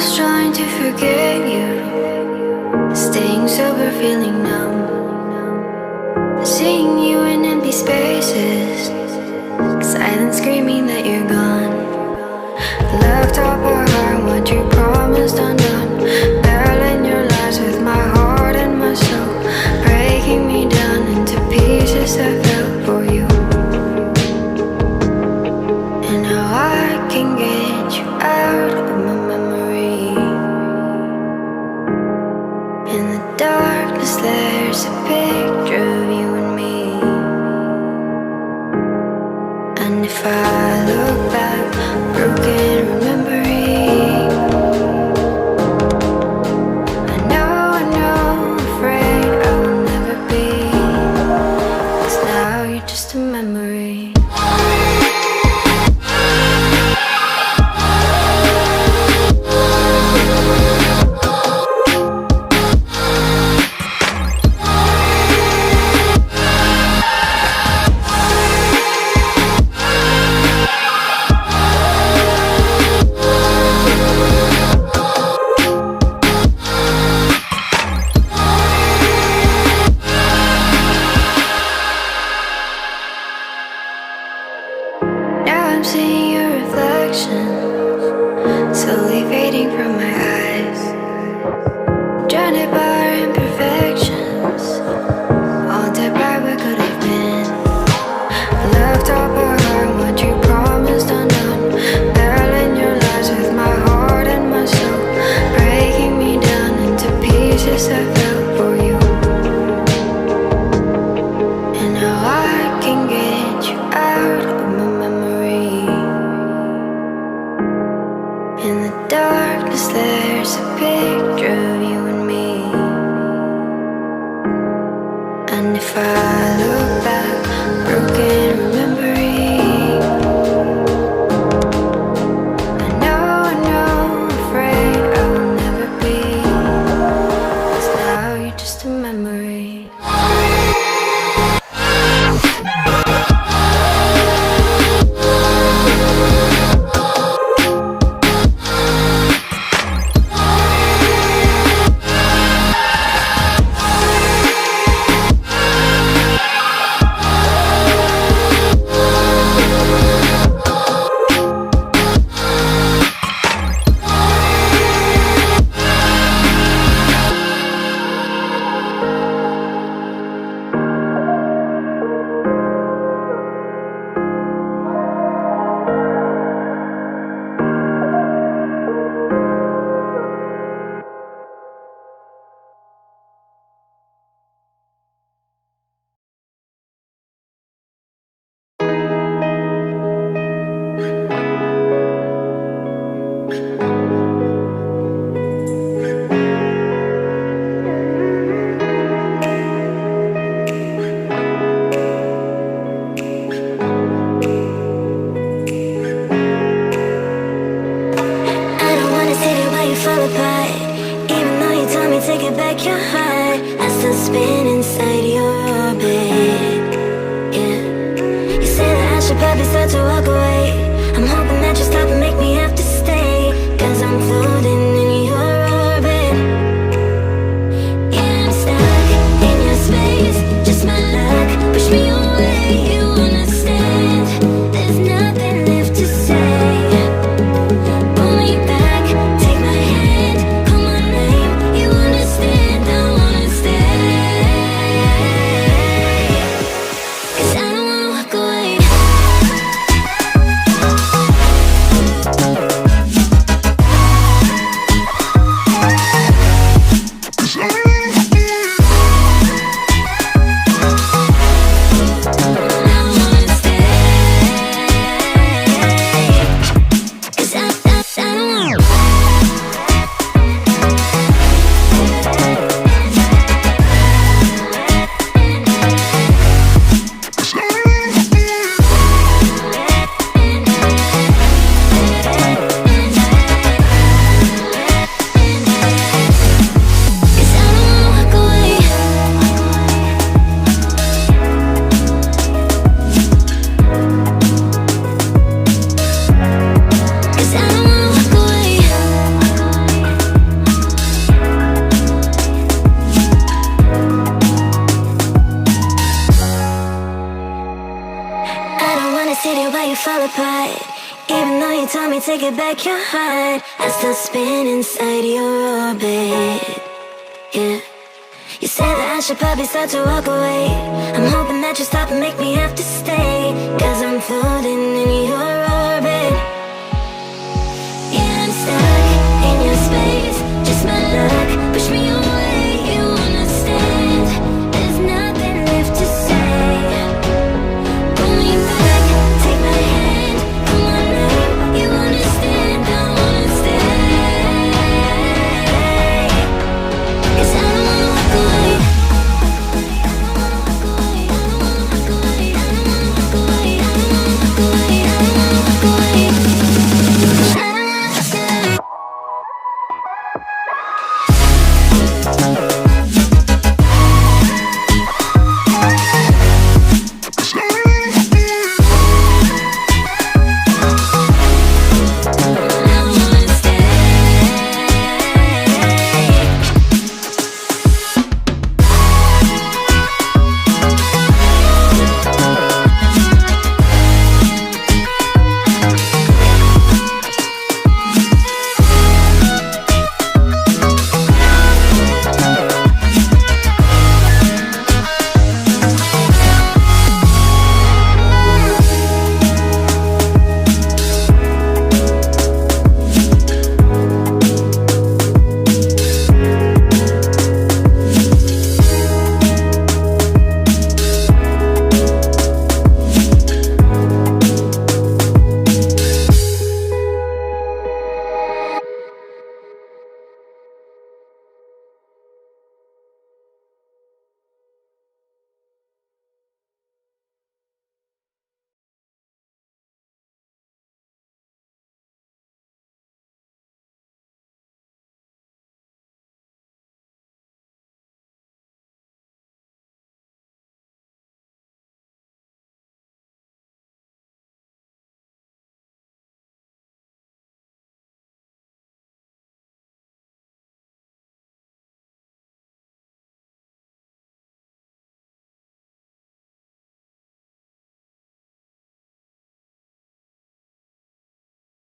was trying to forget you, staying sober, feeling numb, seeing you in empty spaces, silent screaming that you're gone. Left up our heart, what you promised undone, battling your lies with my heart and my soul, breaking me down into pieces I fell for you. And now I can get you out of my memory. In the darkness there's a picture of you and me. And if I look back, broken remembering, I know, afraid I will never be, 'cause now you're just a memory. I'm seeing your reflection, slowly fading from my eyes, drowned by our imperfections, haunted by what could have been. Left up our heart, what you promised undone, battling your lies with my heart and my soul, breaking me down into pieces I fell for you. And now I can get you out of my memory. In the darkness there's a picture of you and me. And if I look back, broken remembering, I know, afraid I will never be, 'cause now you're just a memory. Take it back your heart, I still spin inside your orbit. Yeah, you say that I should probably start to walk away. I'm hoping that you stop and make me have to stay, 'cause I'm floating in your orbit. Yeah, I'm stuck in your space, just my luck, push me away, you understand. There's nothing left to say. Pull me back, take my hand, call my name, you understand, I wanna stay, 'cause I don't wanna walk away. wanna sit here while you fall apart. Even though you told me to get back your heart, I still spin inside your orbit. Yeah. You said that I should probably start to walk away. I'm hoping that you stop and make me have to stay. 'Cause